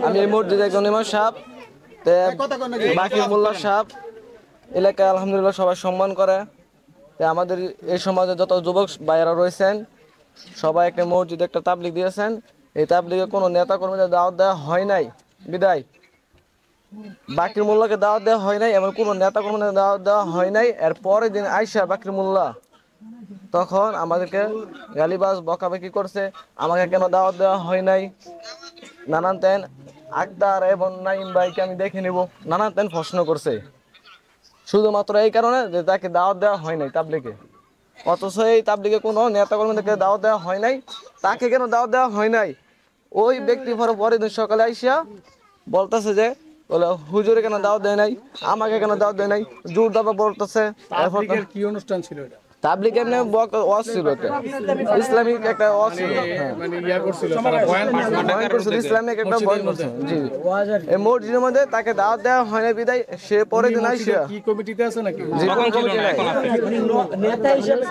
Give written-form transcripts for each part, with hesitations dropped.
আমি এই মসজিদে একজন ইমাম সাহেব, বাকির মোল্লা সাহেব। এলাকায় আলহামদুলিল্লাহ সবাই সম্মান করে। আমাদের এই সমাজে যত যুবক ভাইয়েরা রয়েছেন সবাই একটা মসজিদে একটা তাবলিগ দিয়েছেন। এই তাবলিগে কোনো নেতা কর্মীদের দাওয়াত দেওয়া হয় নাই বিদায় বাকির মোল্লাকে দাওয়াত দেওয়া হয় নাই, এমন কোনো নেতা কর্মীদের দাওয়াত দেওয়া হয় নাই। এর পরের দিন আইসা বাকির মোল্লা তখন আমাদেরকে গালিবাজ বকাবকি করছে, আমাকে কেন দাওয়াত দেওয়া হয় নাই, নানান তেন আক্তার এবং নাইম ভাইকে আমি দেখে নিব, নানান তেন প্রশ্ন করছে শুধুমাত্র এই কারণে যে তাকে দাওয়াত দেওয়া হয় নাই তাবলিগে। অথচ এই তাবলিগে কোনো নেতা কর্মীদেরকে দাওয়াত দেওয়া হয় নাই। তাকে কেন দাওয়াত দেওয়া হয় নাই, ওই ব্যক্তি পরের দিন সকালে আইসা বলতেছে যে বলে হুজুরে কেন দাওয়াত দেয় নাই, আমাকে কেন দাওয়াত দেয় নাই, জোর দাবা বলতেছে। কি অনুষ্ঠান ছিল এটা? তাবলিগ এমনি ওয়াজ ছিল, ইসলামিক একটা ওয়াজ ছিল, মানে ইয়া করছিল তারা বয়ান করছিল, ইসলামিক একটা বয়ান করছিল। জি এই মসজিদের মধ্যে তাকে দাওয়াত দেওয়া হয় না বিদায় সে পরের দিন আইসা কি কমিটিতে আছে নাকি? জি কোন কমিটি নাই। নেতা হিসেবে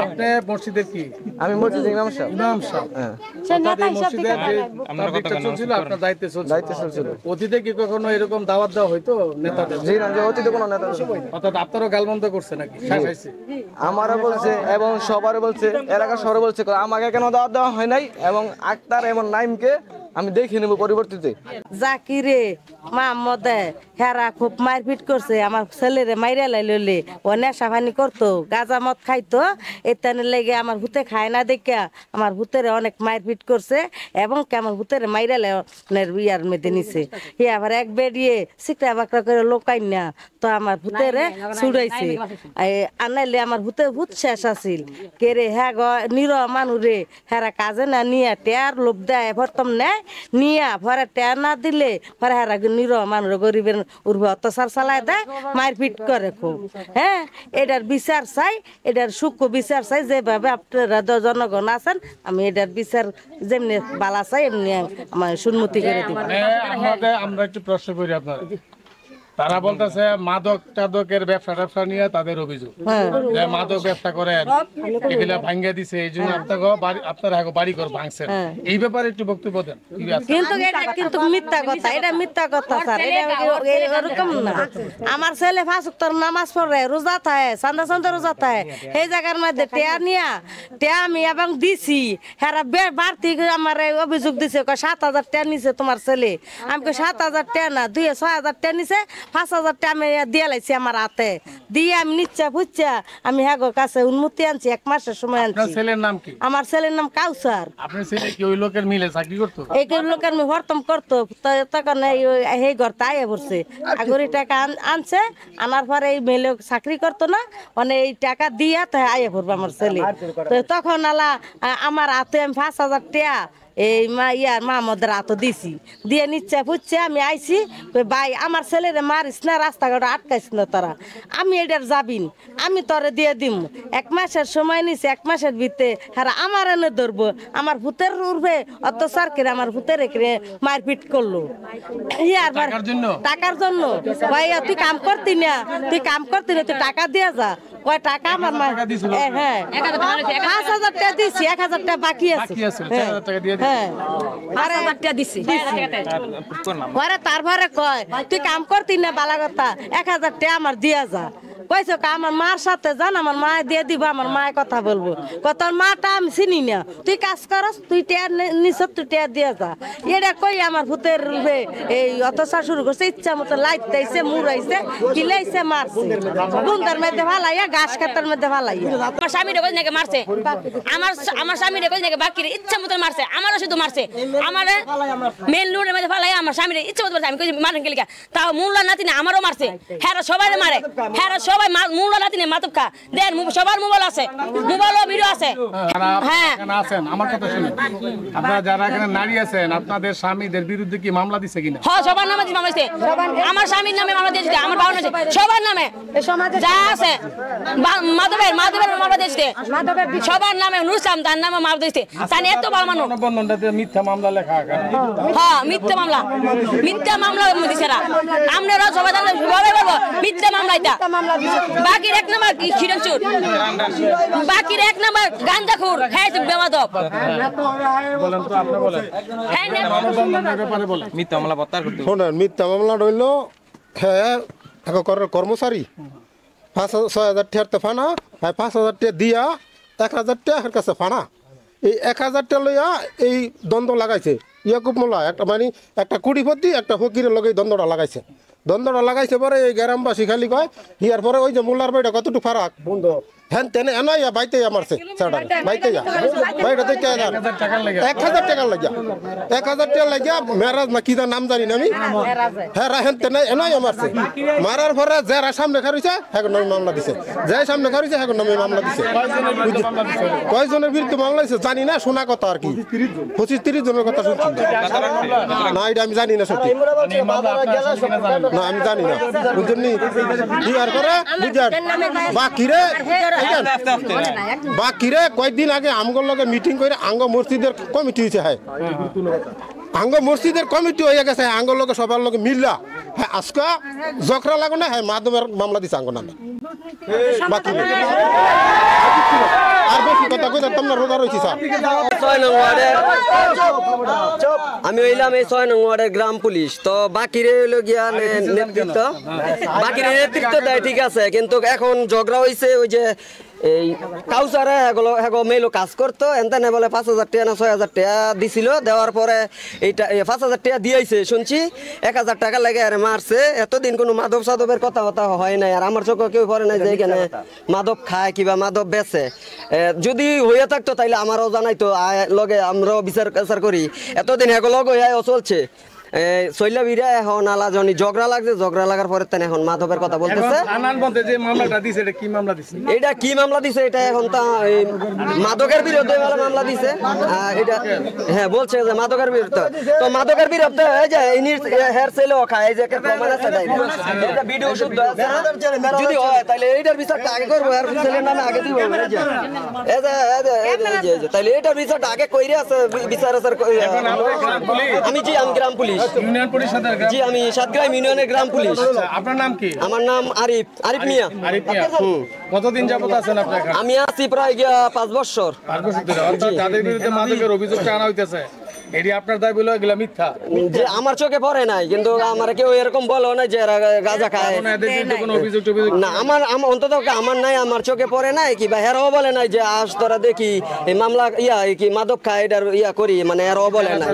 আপনি মসজিদের কি? আমি মসজিদের ইমাম সাহেব। ইমাম সাহেব, হ্যাঁ। সে নেতা হিসেবে আপনার কথা চলছিল, আপনার দায়িত্ব চলছিল। অতীতে কি কখনো এরকম দাওয়াত দেওয়া হয়তো নেতাদের? জি না, যে অতীতে কোনো নেতা, অর্থাৎ আপনারও গালমন্দ করছে নাকি? শাসাইছে? আমারও বলছে এবং সবারও বলছে, এলাকার সবারও বলছে আমাকে কেন দাওয়াত দেওয়া হয় নাই, এবং আক্তার এবং নাইমকে আমি দেখে নেব পরিবর্তিতে। জাকিরে মাহমদে হেরা খুব মারপিট করছে, আমার ছেলেরে মাইরা লাইলে ও নেশা পানি করতো, গাঁজা মদ খাইতো, এখানে লেগে আমার ভূতে খায় না দেখা আমার ভূতেরে অনেক মারপিট করছে এবং আমার ভূতেরে মাইরা ইয়ার মেয়েতে নিছে। হে আবার এক বেরিয়ে সিকড়া বাকড়া করে লোকাই না তো আমার ভূতেরে ছুড়াইছে। আনাইলে আমার ভূত শেষ আছিল কেরে হ্যাঁ গ নির মানুরে হেরা কাজে না নিয়ে টেয়ার লোভ দেয় ভরতম নেয় নিয়া ভরে টেয়ার না দিলে ভরে হেরা নির মানুষ গরিবের উর্বর অত্যাচার চালায় দেয়, মারপিট করে খুব। হ্যাঁ, এটার বিচার চাই, এটার সূক্ষ্ম বিচার চাই, যেভাবে আপনারা জনগণ আছেন আমি এটার বিচার যেমনি বালা চাই এমনি আমার সম্মতি করে দিব। আমরা একটু প্রশ্ন করি আপনার, তারা বলতেছে মাদক টাদকের ব্যবসা নিয়ে তাদের অভিযোগ, যে মাদক ব্যবসা করেন এগুলা ভাঙ্গা দিছে, এই জন্য আপনারা বাড়ি ঘর ভাঙছেন। এই ব্যাপারে একটু বক্তব্য দেন। কিন্তু এটা কিন্তু মিথ্যা কথা, এটা মিথ্যা কথা স্যার, এটা এরকম না। আমার ছেলে 5 ওয়াক্ত নামাজ পড়ে, রোজা থাকে, চান্দা রোজা থাকে, এই জায়গার মধ্যে টেয়া নিয়া টেয়া আমি এবং দিছি, হ্যাঁ বাড়তি আমার অভিযোগ দিছে 7,000 টাকা নিছে তোমার ছেলে। আমি 7,000 টাকা না 6,000 টাকা নিছে, 5,000 টাকা আমি দিয়ে লাইছি আমার হাতে দিয়ে আমি নিচ্ছা বুঝছা আমি হ্যাঁ কাছে উন্মতি আনছি, 1 মাসের সময় আনছি। ছেলের নাম কি? আমার ছেলের নাম কাউসার। আপনার ছেলে কি ওই লোকের মিলে চাকরি করতো? এই লোকের হরতম করতো, তখন এই ঘর তাই পড়ছে আগরি টাকা আনছে, আনার পরে এই মেলে চাকরি করতো না, মানে এই টাকা দিয়া তো আয়ে পড়বো আমার ছেলে। তো তখন আলা আমার হাতে আমি 5,000 টাকা এই ইয়ার মাহমদের হাত দিছি, দিয়ে নিচ্ছে বুঝছে আমি আইছি ভাই আমার ছেলেরে মারিস না, রাস্তাঘাট আটকাইস না তারা, আমি এটার যাবিন আমি তোরে দিয়ে দিম। 1 মাসের সময় নিছে, 1 মাসের ভিতরে হ্যাঁ আমার এনে ধরবো, আমার ভূতের উঠবে অত্যাচার করে আমার ভূতের মারপিট করলো টাকার জন্য। ভাই তুই কাম করতি না, তুই টাকা দিয়ে যা। কয় টাকা আমার মা? হ্যাঁ 5,000 টাকা দিছি, 1,000 টাকা বাকি আছে। তারপরে কয় তুই কাম করতি না, বালা কথা 1,000 টাকা আমার দিয়া যা। কইছো আমার মার সাথে যান, আমার মা দিয়ে দিব, আমার মায়ের কথা বলবো। তোর মাটা আমি চিনি না, তুই কাজ করস, তুই টেয়ার নিছ, তুই টেয়ার দিয়ে যা। এটা কই আমার ভূতের এই অত্যাচার শুরু করছে, ইচ্ছা মতো লাইতেছে, মুড়াইছে, কিলাইছে, মারছে, বুন্দার মধ্যে ভালাইয়া, ঘাস কাটার মধ্যে ভালাইয়া। আমার স্বামীর কই নাকি মারছে, আমার স্বামীর কই নাকি বাকির ইচ্ছা মতো মারছে, আমারও শুধু মারছে, আমার মেন রোডের মধ্যে ভালাইয়া আমার স্বামীর ইচ্ছা মতো মারছে। আমি কই মারেন কি লিখা, তাও মুল্লা নাতিনে আমারও মারছে, হ্যাঁ সবাই মারে, হ্যাঁ সবাই মুল্লা নাতিনে মাতুব খা দেন, সবার মোবাইল আছে, মোবাইলও ভিডিও আছে। হ্যাঁ আছেন, আমার কথা শুনুন, আপনারা যারা এখানে নারী আছেন আপনাদের স্বামীদের বিরুদ্ধে কি মামলা দিছে কিনা? হ্যাঁ সবার নামে মামলা দিছে, আমার স্বামীর নামে মামলা দিয়েছে, আমার বাবার নামে, সবার নামে যা আছে, মাধবের মামলা দিয়েছে, সবার নামে, নুরসাম তার নামে মামলা দিয়েছে। তাই এত ভালো মানুষ মিথ্যা মামলা লেখা, হ্যাঁ মিথ্যা মামলা দিছে না, আপনারা সবাই বলবো মিথ্যা মামলা, এটা বাকির 1 নাম্বার খিরাংচুর বাকির 1 নাম্বার গাঞ্জাখোর খাইছে বেমাদব বলেন তো আপনি বলেন হ্যাঁ না মানববন্ধনের ব্যাপারে বলেন মিথ্যা মামলা প্রত্যাহার করতে হবে। শোনেন মিথ্যা মামলা রইল হ্যাঁ এক কর্মচারী 5,000-6,000 টাকাতে ফানা হ্যাঁ 5,000 টাকা দিয়া 1,000 টাকার কাছে ফানা এই 1,000 টাকা লইয়া এই দ্বন্দ্ব লাগাইছে ইয়াকুব মোল্লা একটা কুড়িপতি একটা ফকিরের লগে দ্বন্দ্বটা লাগাইছে পরে এই গ্রামবাসী খালি কয় হিয়ার পরে ওই যে মোল্লার বাড়িটা কতটুকু ফারাক বন্ধ হ্যাঁ তেনে এনাই বাইতে মারছে বাইতে বাইটা থেকে 1,000 টাকার লাগে 1,000 টাকা লাগিয়া 1,000 টাকা লাগিয়া মেরাজ না কি তার নাম জানি না আমি হ্যাঁ রাহেন তেনে এনাই মারছে মারার পরে যারা সামনে খারিছে এখন নামে মামলা দিছে যাই সামনে খারিছে এখন নামে মামলা দিছে কয়জনের বিরুদ্ধে মামলা দিছে জানি না শোনা কথা আর কি 25-30 জনের কথা শুনছি না এটা আমি জানি না সত্যি না আমি জানি না বুঝলি বিয়ার করে বুঝার বাকিরে কয়েকদিন আগে আমগর লগে মিটিং করে আঙ্গ মসজিদের কমিটি হয়েছে হ্যাঁ আঙ্গ মসজিদের কমিটি হয়ে গেছে আঙ্গর লগে সবার লগে মিললা হ্যাঁ আজকা জখরা লাগো না হ্যাঁ মাধ্যমের মামলা দিছে আঙ্গ নামে বাকি আর বেশি কথা কই তোমরা রোজা রইছি স্যার 6 নং ওয়ার্ডের আমি হইলাম এই 6 নং ওয়ার্ডের গ্রাম পুলিশ তো বাকিরে হইলো গিয়া নেতৃত্ব বাকিরে নেতৃত্ব দেয় ঠিক আছে কিন্তু এখন ঝগড়া হইছে ওই যে এই কাউসারে এগুলো মেলো কাজ করতো এনতে বলে 5,000 টাকা না 6,000 টাকা দিছিল দেওয়ার পরে এইটা 5,000 টাকা দিয়েছে শুনছি 1,000 টাকা লাগে আর মারছে এতদিন কোনো মাদক সাদবের কথা হয় নাই আর আমার চোখে কেউ পড়ে নাই যে এখানে মাদক খায় কিবা মাদক বেচে যদি হইয়া থাকতো তাইলে আমারও জানাইতো লগে আমরাও বিচার করি এতদিন এগুলো চলছে সৈলা বিরা এখন আলাজনি ঝগড়া লাগছে ঝগড়া লাগার পরে তেন এখন মাধবের কথা বলতেছে আনান বলতে যে মামলাটা দিছে এটা কি মামলা দিছে এটা কি মামলা দিছে এটা এখন তা মাদকের বিরুদ্ধে মামলা দিছে এটা হ্যাঁ বলছে যে মাদকের বিরুদ্ধে তো মাদকের বিরুদ্ধে এই যে হেয়ার সেলও খায় এই যে একটা প্রমাণ আছে তাই এটা ভিডিও শুদ্ধ আছে যদি হয় তাহলে এইটার বিচারটা আগে করব হেয়ার সেলের নামে আগে দিব এই যে তাহলে এইটার বিচারটা আগে কইরে আছে বিচার আছে আমি গ্রাম পুলিশ ইউনিয়ন পরিষদের জি আমি সাতগ্রাম ইউনিয়নের গ্রাম পুলিশ আপনার নাম কি আমার নাম আরিফ মিয়া কতদিন যাবত আছেন আপনি এখানে আমি আছি প্রায় 5 বছর অর্থাৎ যাদের বিরুদ্ধে মাদকের অভিযোগটা আনা হইতেছে এটি আপনার দাবি হলো এগুলা মিথ্যা যে আমার চোখে পড়ে নাই কিন্তু আমার কেউ এরকম বলো না যে গাঁজা খায় কোনো অভিযোগ না আমার অন্তত আমার নাই আমার চোখে পড়ে নাই কি বা হেরাও বলে নাই যে আজ তোরা দেখি এই মামলা কি মাদক খায় এটার করি মানে এরাও বলে নাই